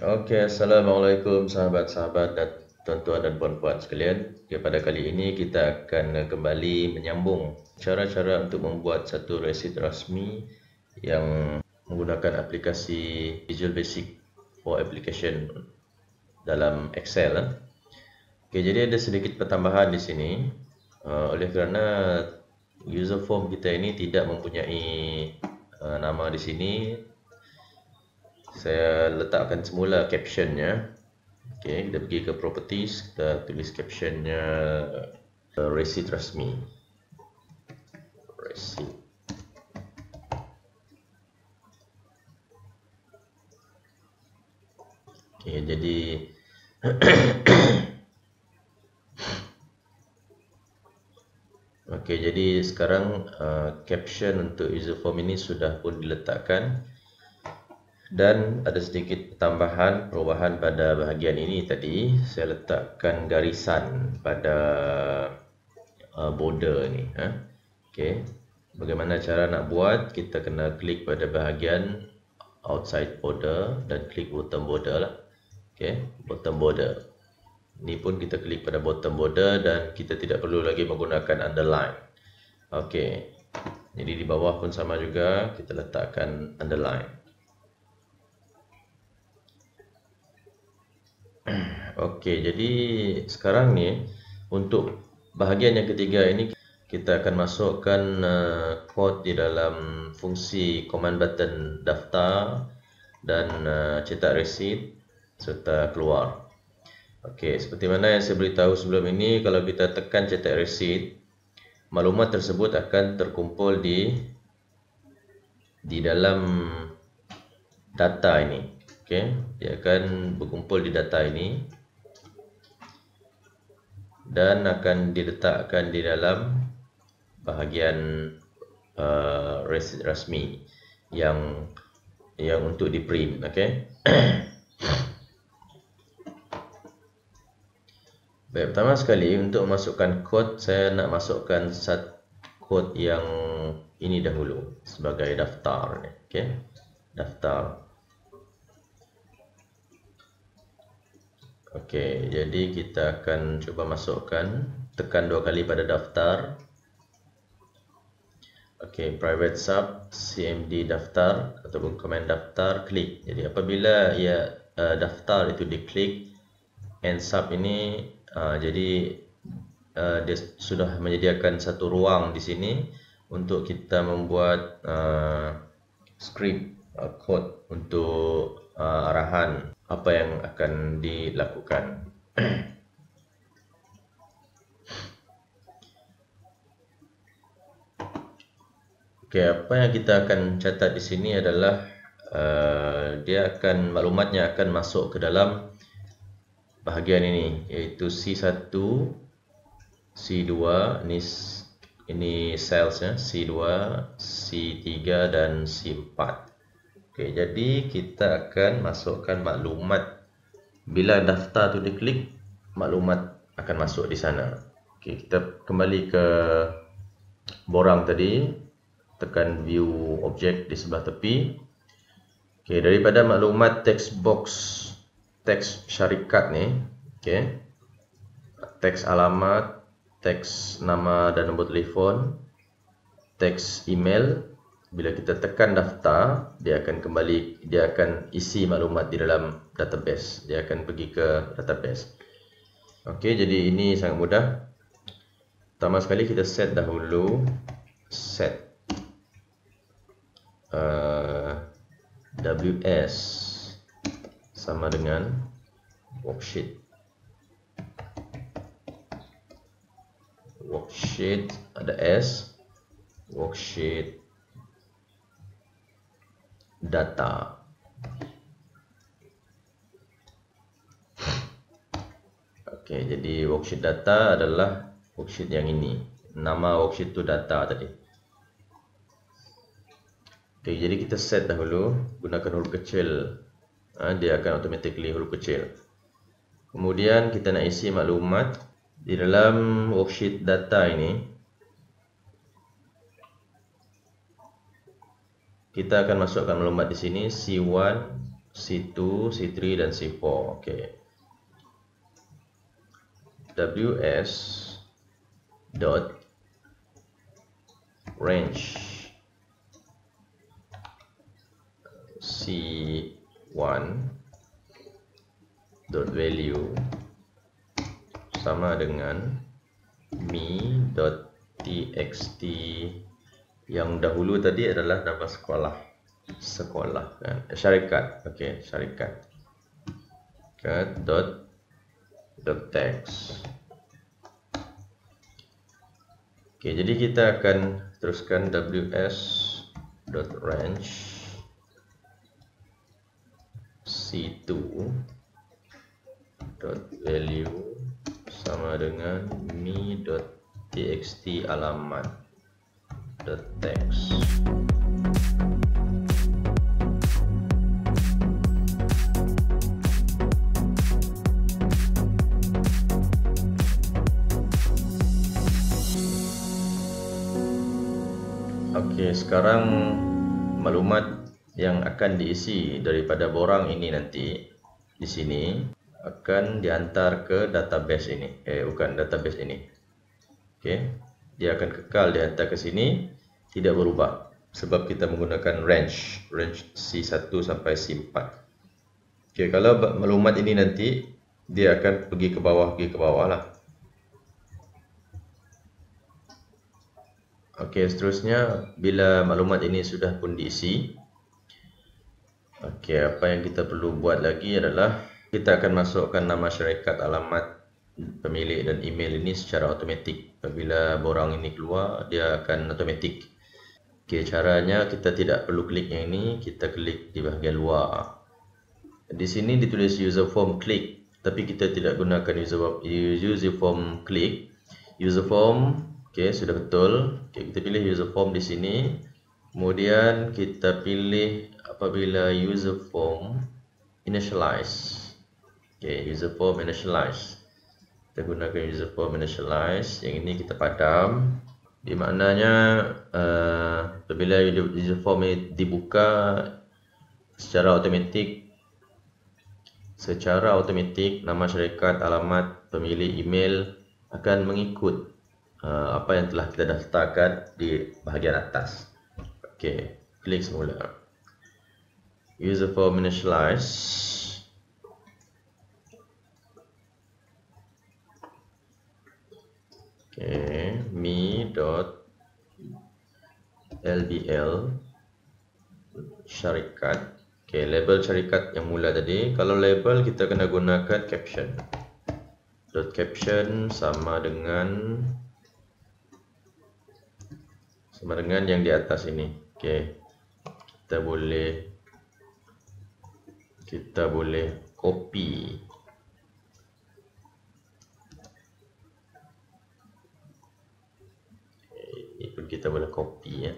Oke, Assalamualaikum sahabat-sahabat dan tuan-tuan dan puan-puan sekalian. Pada kali ini kita akan kembali menyambung cara-cara untuk membuat satu resit rasmi yang menggunakan aplikasi Visual Basic for Application dalam Excel. Oke, jadi ada sedikit pertambahan di sini oleh kerana user form kita ini tidak mempunyai nama di sini. Saya letakkan semula captionnya. Okey, kita pergi ke properties, kita tulis captionnya resit rasmi. Resit. Okey, jadi Okey, jadi sekarang caption untuk user form ini sudah pun diletakkan. Dan ada sedikit tambahan perubahan pada bahagian ini tadi. Saya letakkan garisan pada border ni. Okay. Bagaimana cara nak buat? Kita kena klik pada bahagian outside border dan klik bottom border lah. Okay. Bottom border. Ni pun kita klik pada bottom border dan kita tidak perlu lagi menggunakan underline. Okay. Jadi di bawah pun sama juga, kita letakkan underline. Okey, jadi sekarang ni untuk bahagian yang ketiga ini kita akan masukkan kod di dalam fungsi command button daftar dan cetak resit serta keluar. Okey, seperti mana yang saya beritahu sebelum ini, kalau kita tekan cetak resit, maklumat tersebut akan terkumpul di dalam data ini. Okay, dia akan berkumpul di data ini dan akan diletakkan di dalam bahagian resit rasmi yang untuk di print. Okay. Baik, pertama sekali untuk memasukkan kod, saya nak masukkan kod yang ini dahulu sebagai daftar. Okay, daftar. Okey, jadi kita akan cuba masukkan, tekan 2 kali pada daftar. Okey, private sub cmd daftar ataupun command daftar, klik. Jadi apabila ia daftar itu diklik, and sub ini jadi dia sudah menyediakan satu ruang di sini untuk kita membuat script code untuk arahan apa yang akan dilakukan. Okey, apa yang kita akan catat di sini adalah maklumatnya akan masuk ke dalam bahagian ini, iaitu C1, C2, ini salesnya, C2, C3 dan C4. Okey, jadi kita akan masukkan maklumat. Bila daftar tu diklik, maklumat akan masuk di sana. Okey, kita kembali ke borang tadi, tekan view objek di sebelah tepi. Okey, daripada maklumat text box, teks syarikat ni, okey, teks alamat, teks nama dan nombor telefon, teks email. Bila kita tekan daftar, dia akan isi maklumat di dalam database. Dia akan pergi ke database. Okey, jadi ini sangat mudah. Pertama sekali kita set dahulu set WS sama dengan worksheet. Worksheet ada S, worksheet data. Okey, jadi worksheet data adalah worksheet yang ini. Nama worksheet tu data tadi. Okey, jadi kita set dahulu gunakan huruf kecil. Dia akan automatically huruf kecil. Kemudian kita nak isi maklumat di dalam worksheet data ini. Kita akan masukkan maklumat di sini C1, C2, C3 dan C4. Okey. WS dot range C1 dot value sama dengan me.txt. Yang dahulu tadi adalah nama sekolah kan, syarikat. Okey, syarikat dot text. Okey, jadi kita akan teruskan ws dot range c2 dot value sama dengan me.txt alamat dot text. Okey, sekarang maklumat yang akan diisi daripada borang ini nanti di sini akan dihantar ke database ini. Bukan database ini. Okey, dia akan kekal dihantar ke sini, tidak berubah sebab kita menggunakan range C1 sampai C4. Okey, kalau maklumat ini nanti dia akan pergi ke bawah lah. Okey, seterusnya bila maklumat ini sudah pun diisi, okey, apa yang kita perlu buat lagi adalah kita akan masukkan nama syarikat, alamat pemilik dan email ini secara automatik. Apabila borang ini keluar, dia akan automatik. Okey, caranya kita tidak perlu klik yang ini, kita klik di bahagian luar. Di sini ditulis user form klik, tapi kita tidak gunakan user form klik. User form, okey, sudah betul. Okey, kita pilih user form di sini. Kemudian kita pilih apabila user form initialize. Okey, user form initialize. Kita gunakan user form initialize. Yang ini kita padam. Di maknanya apabila user form ini dibuka secara automatik nama syarikat, alamat pemilik email akan mengikut apa yang telah kita daftarkan di bahagian atas. Okey, klik semula. User form initialize. Okey, me.lbl syarikat. Okey, label syarikat yang mula tadi. Kalau label kita kena gunakan caption. .caption sama dengan yang di atas ini. Okey. Kita boleh copy. Ini pun kita boleh copy ya.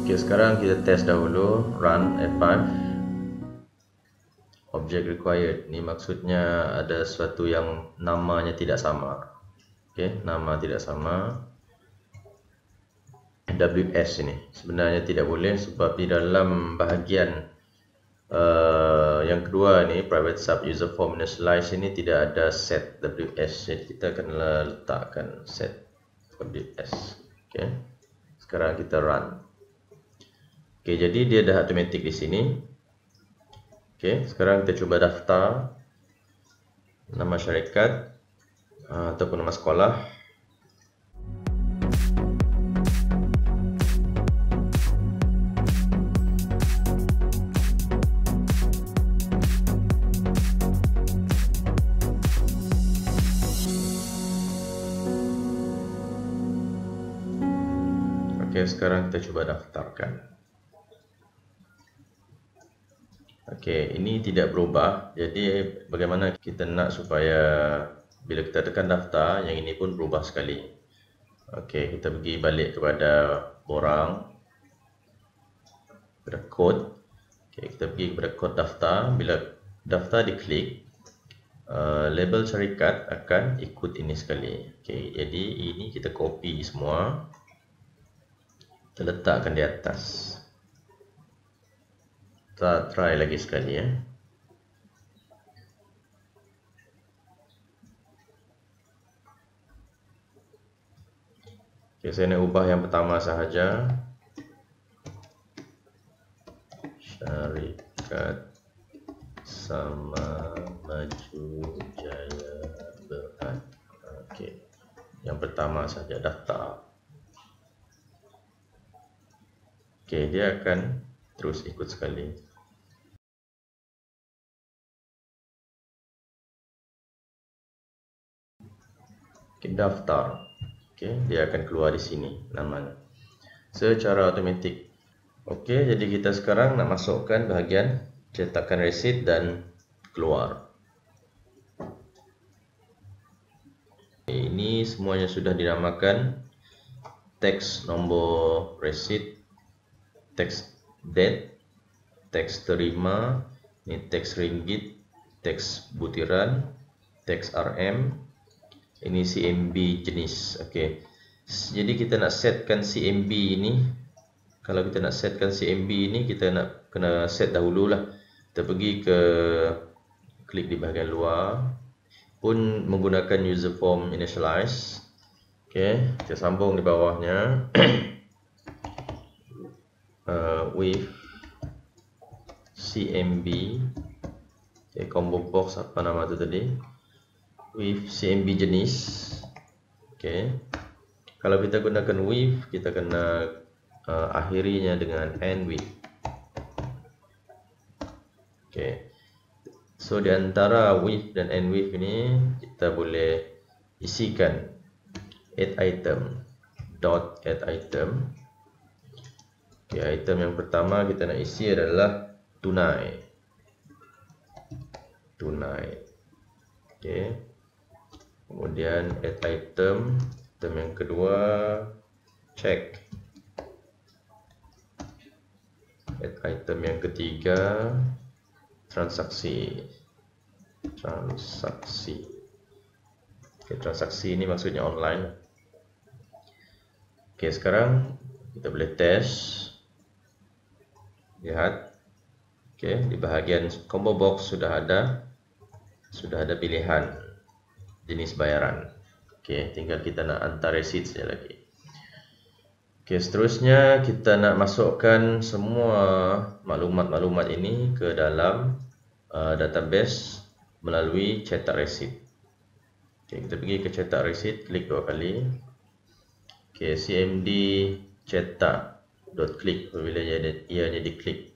Okey, sekarang kita test dahulu. Run F5. Object required. Ini maksudnya ada sesuatu yang namanya tidak sama. Okey, nama tidak sama. WS ini sebenarnya tidak boleh sebab di dalam bahagian yang kedua ni, private sub user form initialize ini tidak ada set WS. Jadi kita akan letakkan set WS. Okey. Sekarang kita run. Okey, jadi dia dah automatic di sini. Okey, sekarang kita cuba daftar nama syarikat ataupun nama sekolah. Okey, sekarang kita cuba daftarkan. Okey, ini tidak berubah. Jadi bagaimana kita nak supaya bila kita tekan daftar, yang ini pun berubah sekali. Okey, kita pergi balik kepada borang, kepada code. Kita pergi kepada kod daftar. Bila daftar diklik, label syarikat akan ikut ini sekali. Jadi ini kita copy semua, kita letakkan di atas. Kita try lagi sekali ya. Saya nak ubah yang pertama sahaja. Syarikat Sama Maju Jaya Berhad. Yang pertama saja daftar. Dia akan terus ikut sekali. Daftar. Dia akan keluar di sini namanya secara automatik. Jadi kita sekarang nak masukkan bahagian cetakan resit dan keluar. Ini semuanya sudah dinamakan teks nombor resit, teks date, teks terima, ini teks ringgit, teks butiran, teks RM, ini CMB jenis. Jadi kita nak setkan CMB ini. Kalau kita nak setkan CMB ini, kita nak kena set dahululah. Kita pergi ke klik di bahagian luar, pun menggunakan user form initialize. Kita sambung di bawahnya with CMB. Combo box apa nama tu tadi? With CMB jenis. Kalau kita gunakan with, kita kena akhirinya dengan end with. So di antara with dan end with ini kita boleh isikan add item, dot add item. Item yang pertama kita nak isi adalah tunai. Kemudian add item yang kedua check. Add item yang ketiga transaksi. Transaksi ini maksudnya online. Sekarang kita boleh test. Lihat. Di bahagian combo box sudah ada pilihan jenis bayaran. Tinggal kita nak hantar resit saja lagi. Seterusnya kita nak masukkan semua maklumat-maklumat ini ke dalam database melalui cetak resit. Kita pergi ke cetak resit, klik 2 kali. CMD cetak.klik apabila ianya diklik.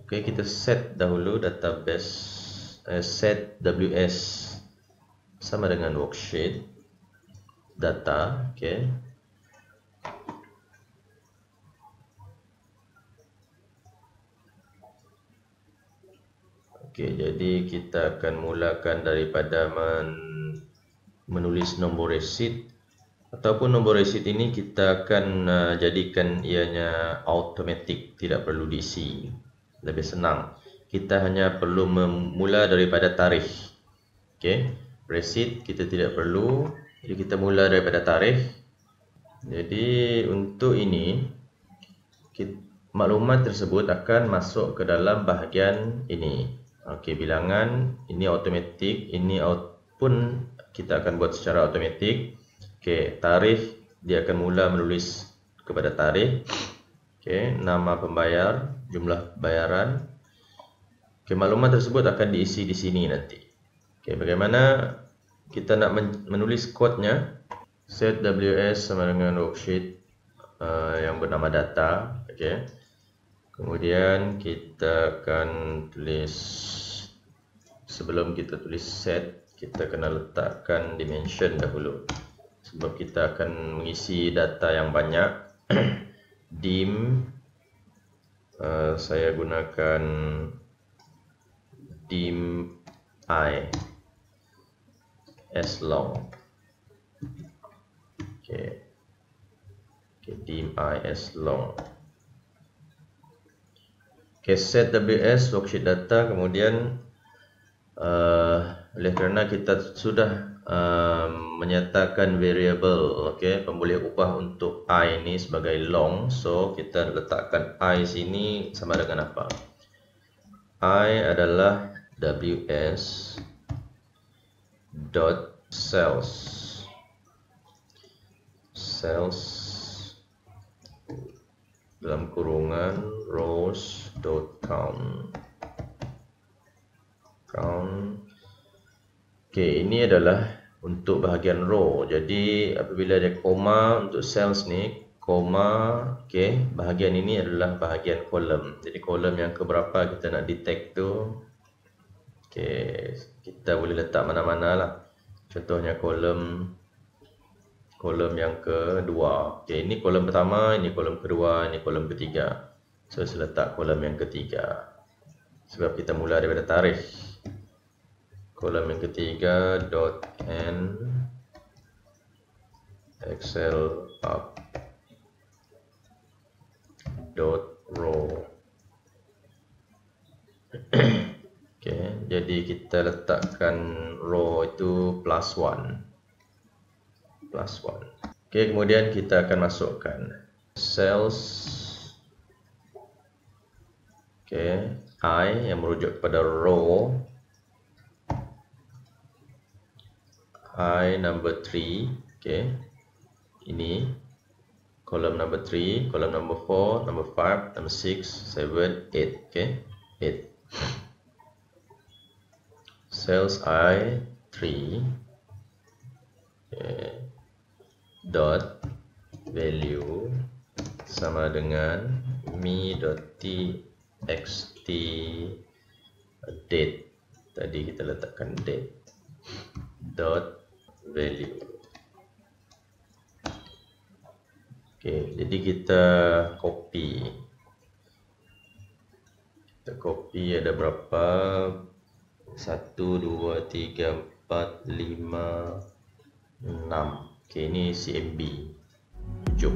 Kita set dahulu database, set WS sama dengan worksheet data. Jadi kita akan mulakan daripada menulis nombor resit, ataupun nombor resit ini kita akan jadikan ianya automatic, tidak perlu diisi. Lebih senang. Kita hanya perlu memula daripada tarikh. Resit kita tidak perlu. Jadi kita mula daripada tarikh. Jadi untuk ini maklumat tersebut akan masuk ke dalam bahagian ini. Bilangan ini automatik, ini pun kita akan buat secara automatik. Tarikh dia akan mula menulis kepada tarikh. Nama pembayar, jumlah bayaran. Maklumat tersebut akan diisi di sini nanti. Bagaimana kita nak menulis kodenya? Set WS sama dengan worksheet yang bernama data. Kemudian kita akan tulis, sebelum kita tulis set, kita kena letakkan dimension dahulu, sebab kita akan mengisi data yang banyak. Dim, saya gunakan dim I as long. dim I as long. Set WS worksheet data. Kemudian oleh kerana kita sudah menyatakan variable, pemboleh ubah untuk I ini sebagai long, so kita letakkan I sini sama dengan apa? I adalah WS dot cells dalam kurungan rows dot count. Ini adalah untuk bahagian row. Jadi apabila ada koma untuk cells ni, koma, bahagian ini adalah bahagian kolom. Jadi kolom yang keberapa kita nak detect tu, kita boleh letak mana-mana lah. Contohnya kolom yang kedua. Ini kolom pertama, ini kolom kedua, ini kolom ketiga. So saya letak kolom yang ketiga sebab kita mula daripada tarikh. Kolom yang ketiga dot n excel up dot row. Jadi kita letakkan row itu +1. Kemudian kita akan masukkan cells I yang merujuk kepada row I number 3. Ini kolom number 3, kolom number 4, number 5, number 6, 7, 8. 8. Cells I 3 dot value sama dengan me.txt date. Tadi kita letakkan date dot value. Jadi kita copy. Ada berapa? 1, 2, 3, 4, 5, 6. Ini CMB 7.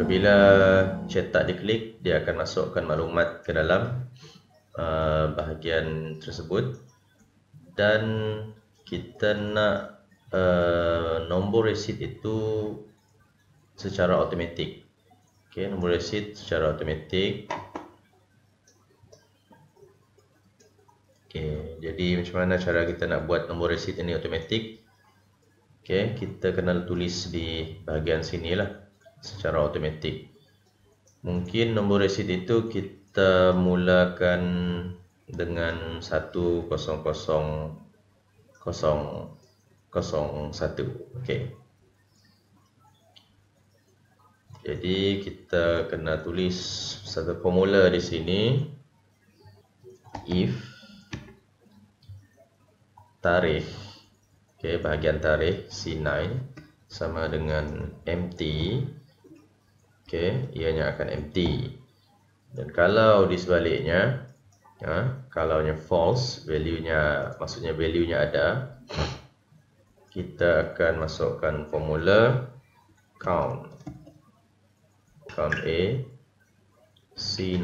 Apabila cetak diklik, dia akan masukkan maklumat ke dalam bahagian tersebut, dan kita nak nombor resit itu secara automatik. Nombor resit secara automatik. Jadi macam mana cara kita nak buat nombor resit ini automatik? Kita kena tulis di bahagian sini lah secara automatik. Mungkin nombor resit itu kita mulakan dengan 10001. Jadi kita kena tulis satu formula di sini. If tarikh, bahagian tarikh C9 sama dengan empty, ianya akan empty. Dan kalau di sebaliknya, kalau nya false, maksudnya value nya ada, kita akan masukkan formula count A C9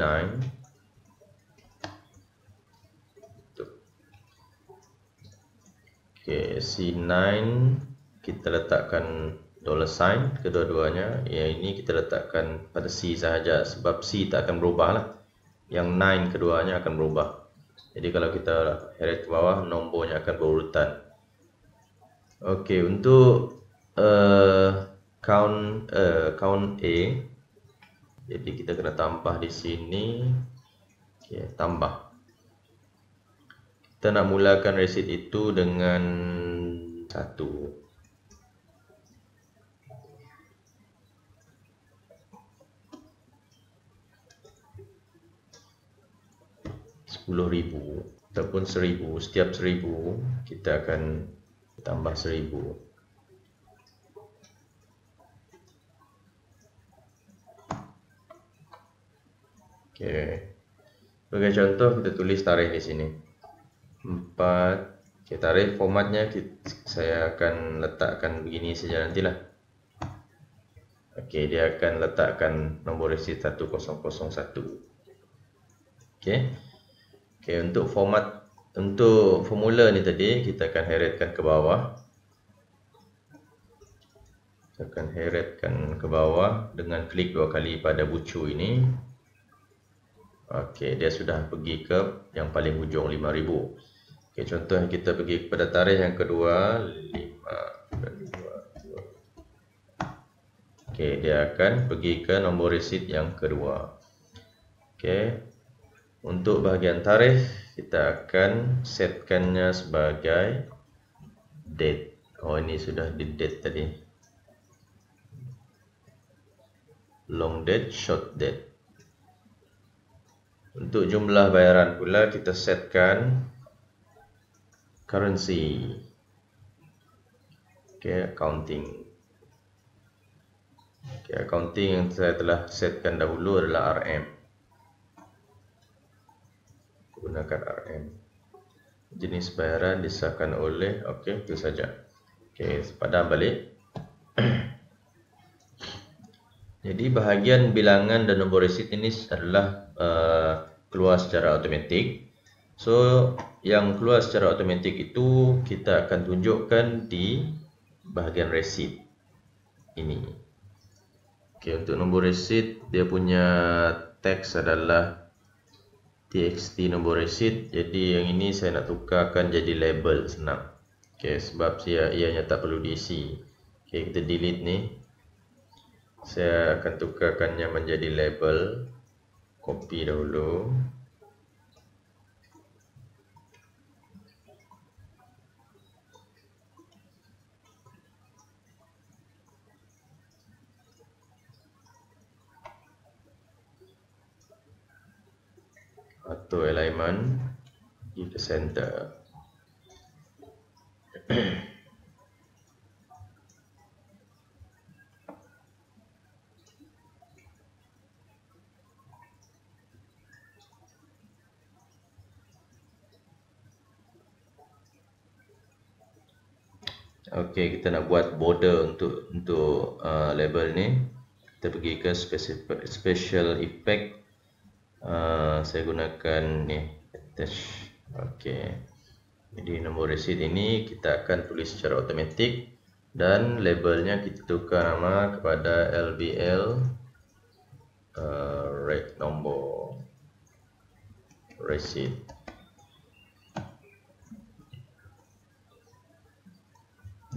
C9 kita letakkan $sign kedua-duanya. Yang ini kita letakkan pada C sahaja sebab C tak akan berubah lah. Yang 9 keduanya akan berubah. Jadi kalau kita heret ke bawah, nombornya akan berurutan. Untuk count A, jadi kita kena tambah di sini. Tambah. Kita nak mulakan resit itu dengan 1. 10,000. ataupun 1000. Setiap 1000 kita akan tambah 1000. Okey. Sebagai contoh kita tulis tarikh di sini. 4. Okey, tarikh formatnya saya akan letakkan begini saja nantilah. Okey, dia akan letakkan nombor resit 1001. Okey. Okey, untuk formula ni tadi kita akan heretkan ke bawah. Kita akan heretkan ke bawah dengan klik 2 kali pada bucu ini. Okey, dia sudah pergi ke yang paling hujung 5000. Okey, contoh kita pergi kepada tarikh yang kedua 5. Okey, dia akan pergi ke nombor resit yang kedua. Okey. Untuk bahagian tarikh kita akan setkannya sebagai date. Oh, ini sudah di date tadi. Long date, short date. Untuk jumlah bayaran pula kita setkan currency. Okay, accounting. Okay, accounting yang saya telah setkan dahulu adalah RM. Gunakan RM. Jenis bayaran disahkan oleh, okey, itu saja. Okey, padam balik. Jadi bahagian bilangan dan nombor resit ini adalah keluar secara automatik. So, yang keluar secara automatik itu kita akan tunjukkan di bahagian resit ini. Okey, untuk nombor resit dia punya teks adalah txt nombor resit. Jadi yang ini saya nak tukarkan jadi label, senang. Okey, sebab ianya tak perlu diisi. Okey, kita delete ni. Saya akan tukarkannya menjadi label. Copy dahulu. Atau alignment di ke center. Okey, kita nak buat border untuk label ni. Kita pergi ke special effect. Saya gunakan ni attach. Okey. Jadi nombor resit ini kita akan tulis secara automatik dan labelnya kita tukar nama kepada LBL rate nombor resit.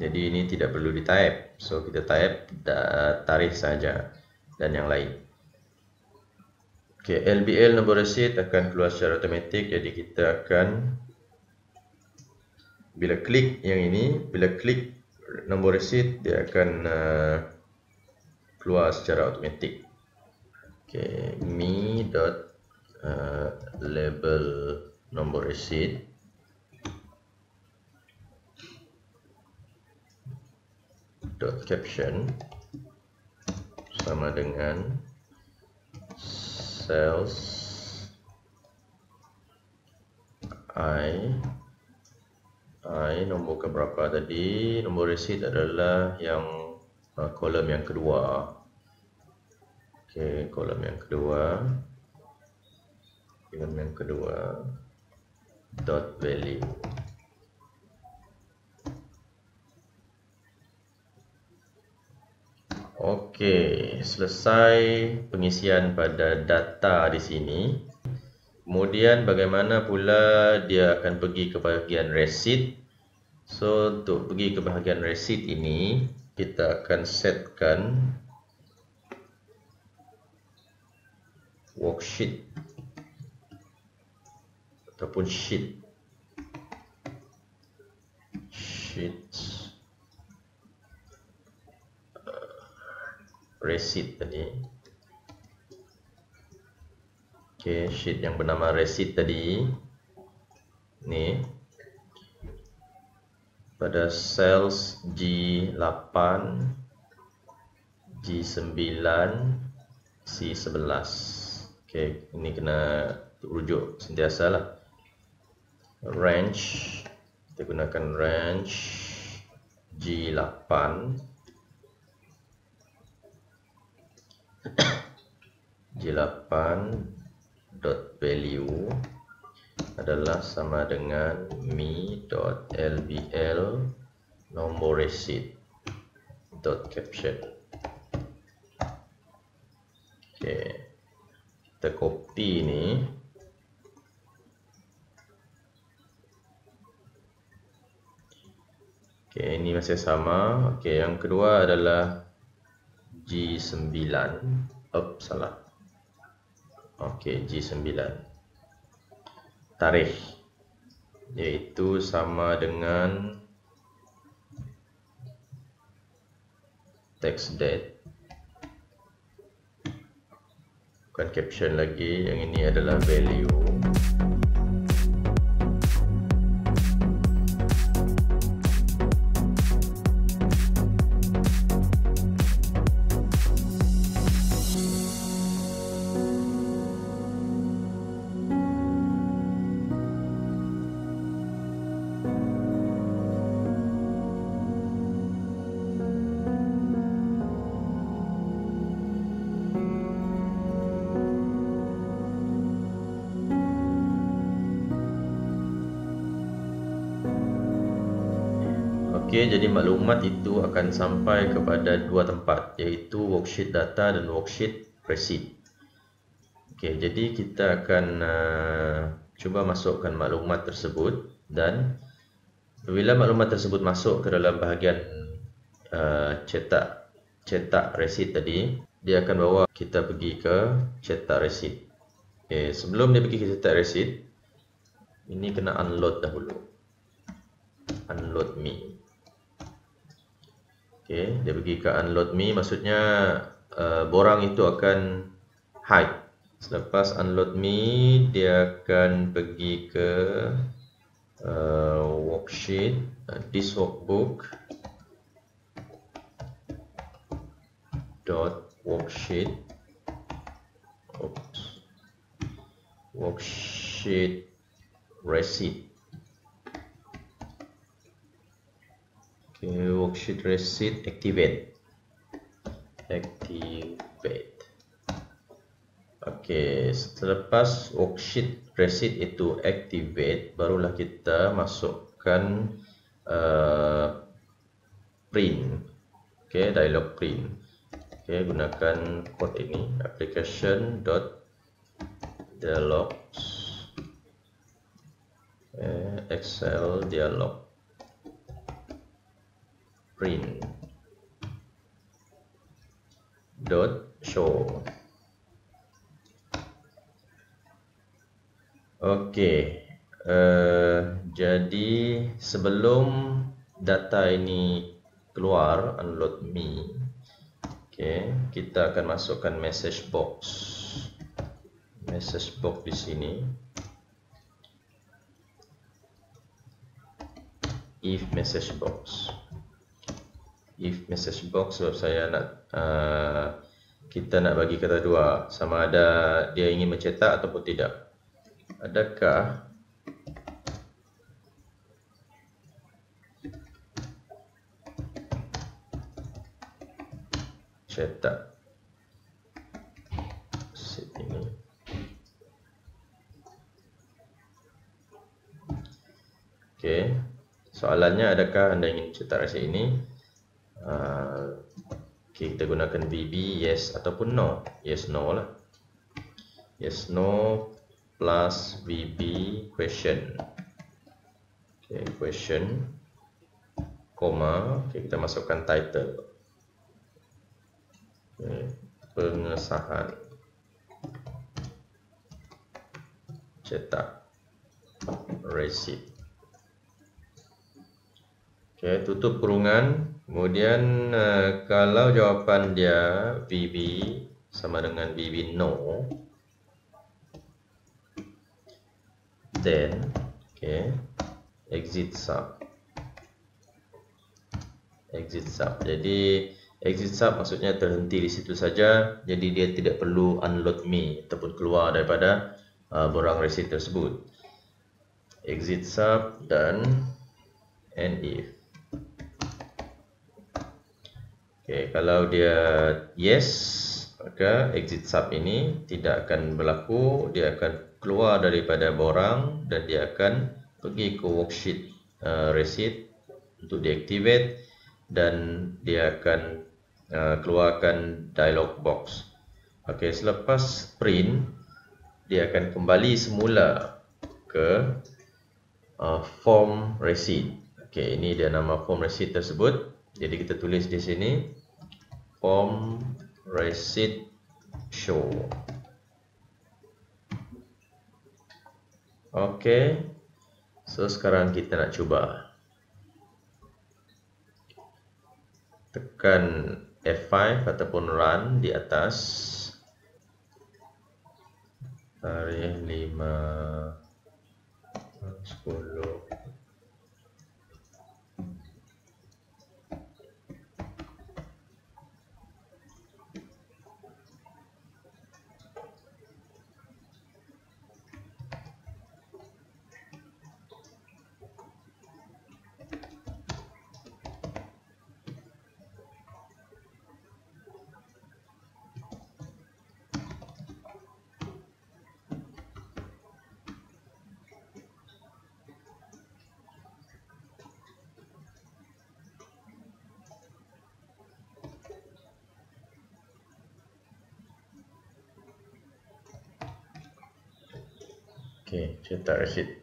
Jadi ini tidak perlu di type. So kita type tarikh saja dan yang lain. Okey, LBL nombor resit akan keluar secara automatik. Jadi kita akan bila klik yang ini, bila klik nombor resit dia akan keluar secara automatik. Okey, me.label nombor resit .caption sama dengan sales I nombor keberapa tadi? Nombor resit adalah yang kolom yang kedua. Okey, kolom yang kedua. Kolom yang kedua dot value. Okey, selesai pengisian pada data di sini. Kemudian bagaimana pula dia akan pergi ke bahagian resit. So, untuk pergi ke bahagian resit ini, kita akan setkan worksheet ataupun sheet. Resit tadi. Okey, sheet yang bernama resit tadi. ni pada cells G8, G9, C11. Okey, ini kena rujuk sentiasa lah. Range, kita gunakan range G8, G8 dot value adalah sama dengan mi.lbl nombor receipt dot caption. Okey, kita copy ni. Okey, ini masih sama. Okey, yang kedua adalah G9. Salah. Okey, G9. Tarikh, iaitu sama dengan text date. Bukan caption lagi, yang ini adalah value. Okey, jadi maklumat itu akan sampai kepada dua tempat, iaitu worksheet data dan worksheet receipt. Okey, jadi kita akan cuba masukkan maklumat tersebut, dan apabila maklumat tersebut masuk ke dalam bahagian cetak receipt tadi, dia akan bawa kita pergi ke cetak receipt. Okey, sebelum dia pergi ke cetak receipt, ini kena unload dahulu. Unload me. Okey, dia pergi ke unload me, maksudnya borang itu akan hide. Selepas unload me, dia akan pergi ke worksheet, this workbook dot worksheet, worksheet receipt. Okay, worksheet receipt activate. Okay, selepas worksheet receipt itu activate, barulah kita masukkan print. Okay, dialog print. Okay, gunakan code ini, application dot dialogs, Excel dialog print dot show. Okey, jadi sebelum data ini keluar unload me, okey, kita akan masukkan message box. Message box di sini. If message box. If message box, sebab saya nak kita nak bagi kata dua, sama ada dia ingin mencetak ataupun tidak. Adakah cetak set ini? Okey, soalannya adakah anda ingin cetak resit ini? Okay, kita gunakan VB yes ataupun no. Yes no lah. Yes no plus VB question. Okay, question koma. Okay, kita masukkan title. Okay, pengesahan cetak resit. Okay, tutup kurungan. Kemudian kalau jawapan dia VB sama dengan VB no, then Okay, exit sub. Jadi exit sub maksudnya terhenti di situ saja. Jadi dia tidak perlu unload me ataupun keluar daripada borang receipt tersebut. Exit sub dan end if. Okay, kalau dia yes, maka exit sub ini tidak akan berlaku. Dia akan keluar daripada borang dan dia akan pergi ke worksheet receipt untuk deactivate, dan dia akan keluarkan dialog box. Okey, selepas print dia akan kembali semula ke form receipt. Okey, ini dia nama form receipt tersebut. Jadi kita tulis di sini form receipt show. Okey, so sekarang kita nak cuba. Tekan F5 ataupun run di atas. Tarikh 5 10. Okey, cetak receipt.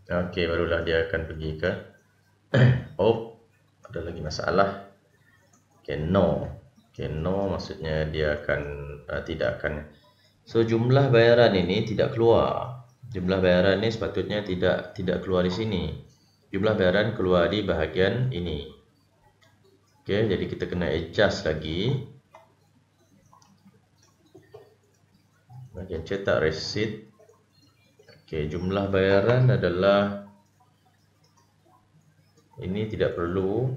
Okey, barulah dia akan pergi ke oh, ada lagi masalah. Okey, no. Okey, no maksudnya dia akan tidak akan. So jumlah bayaran ini tidak keluar. Jumlah bayaran ini sepatutnya tidak keluar di sini. Jumlah bayaran keluar di bahagian ini. Okey, jadi kita kena adjust lagi. Bahagian cetak receipt. Okey, jumlah bayaran adalah ini tidak perlu.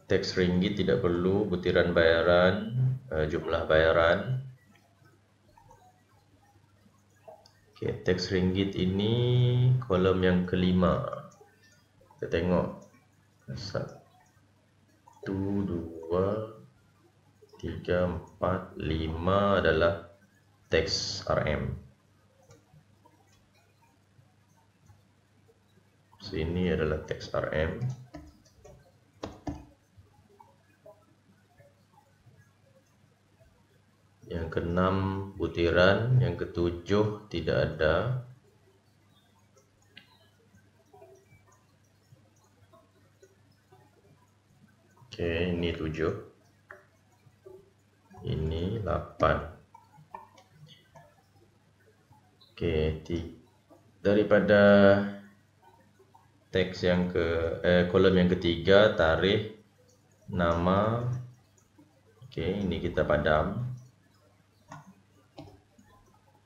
Teks ringgit tidak perlu. Butiran bayaran, jumlah bayaran. Okey, teks ringgit ini kolom yang kelima. Kita tengok 1, 2, 3, 4, 5 adalah teks RM. Sini adalah teks RM. Yang ke-6 butiran, yang ke-7 tidak ada. Okey, ini 7. Ini 8. Okey, daripada teks yang kolom yang ketiga, tarikh, nama. Okey, ini kita padam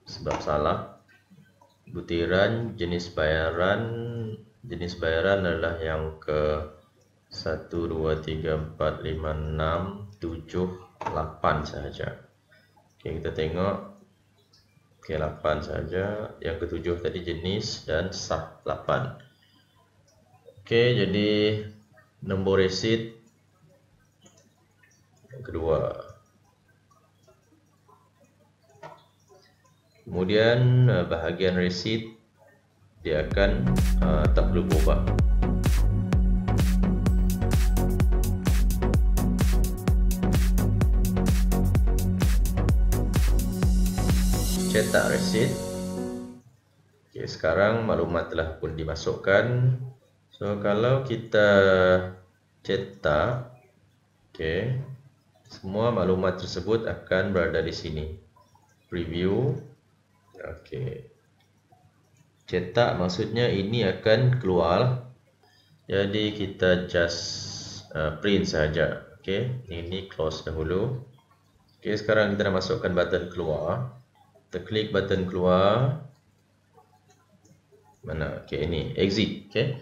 sebab salah. Butiran, jenis bayaran adalah yang ke 1, 2, 3, 4, 5, 6, 7, 8 sahaja. Okey, kita tengok. Okey, 8 sahaja. Yang ke-7 tadi jenis dan sah 8. Okey, jadi nombor receipt yang kedua. Kemudian bahagian receipt dia akan tak perlu berubah. Cetak receipt. Okey, sekarang maklumat telah pun dimasukkan. So kalau kita cetak, okey, semua maklumat tersebut akan berada di sini. Preview. Okey. Cetak maksudnya ini akan keluar. Jadi kita just print saja. Okey, ini close dahulu. Okey, sekarang kita nak masukkan button keluar. Kita klik button keluar. Mana? Okey, ini exit. Okey,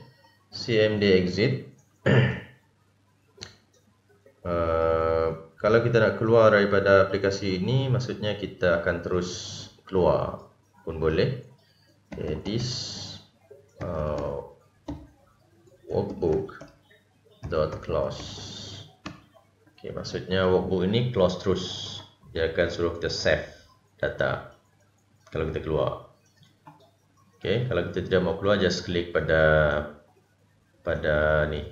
CMD exit. Kalau kita nak keluar daripada aplikasi ini, maksudnya kita akan terus keluar pun boleh. Okay, this workbook dot close. Okay, maksudnya workbook ini close terus. Dia akan suruh kita save data kalau kita keluar. Okay, kalau kita tidak mau keluar, just klik pada ni,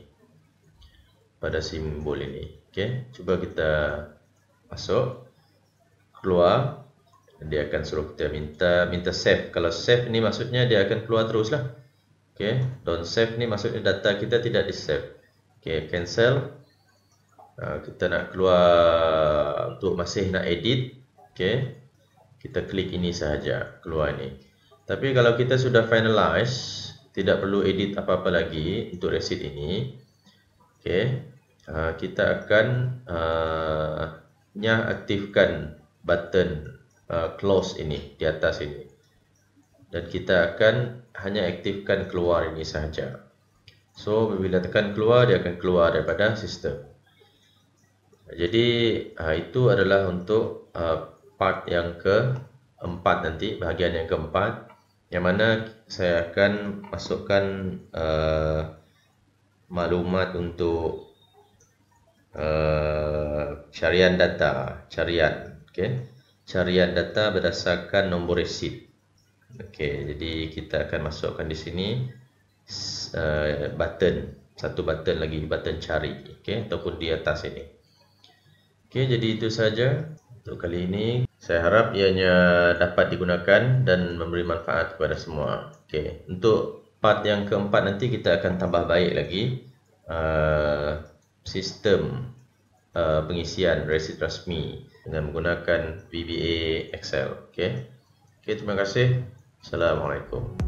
pada simbol ini. Okay, cuba kita masuk, keluar, dia akan suruh kita minta save. Kalau save ni maksudnya dia akan keluar terus lah. Okay, don't save ni maksudnya data kita tidak di save. Okay, cancel. Kita nak keluar untuk masih nak edit. Okay, kita klik ini sahaja, keluar ni. Tapi kalau kita sudah finalize, tidak perlu edit apa-apa lagi untuk receipt ini. Okay, kita akan aktifkan button close ini di atas ini, dan kita akan hanya aktifkan keluar ini sahaja. So bila tekan keluar, dia akan keluar daripada sistem. Jadi itu adalah untuk part yang keempat nanti, bahagian yang keempat, yang mana saya akan masukkan maklumat untuk carian data, okay? Carian data berdasarkan nombor resit. Okay, jadi kita akan masukkan di sini satu button lagi, button cari, okay? Ataupun di atas ini. Okay, jadi itu saja untuk kali ini. Saya harap ianya dapat digunakan dan memberi manfaat kepada semua. Okay, untuk part yang keempat nanti kita akan tambah baik lagi sistem pengisian resit rasmi dengan menggunakan VBA Excel. Okay, terima kasih. Assalamualaikum.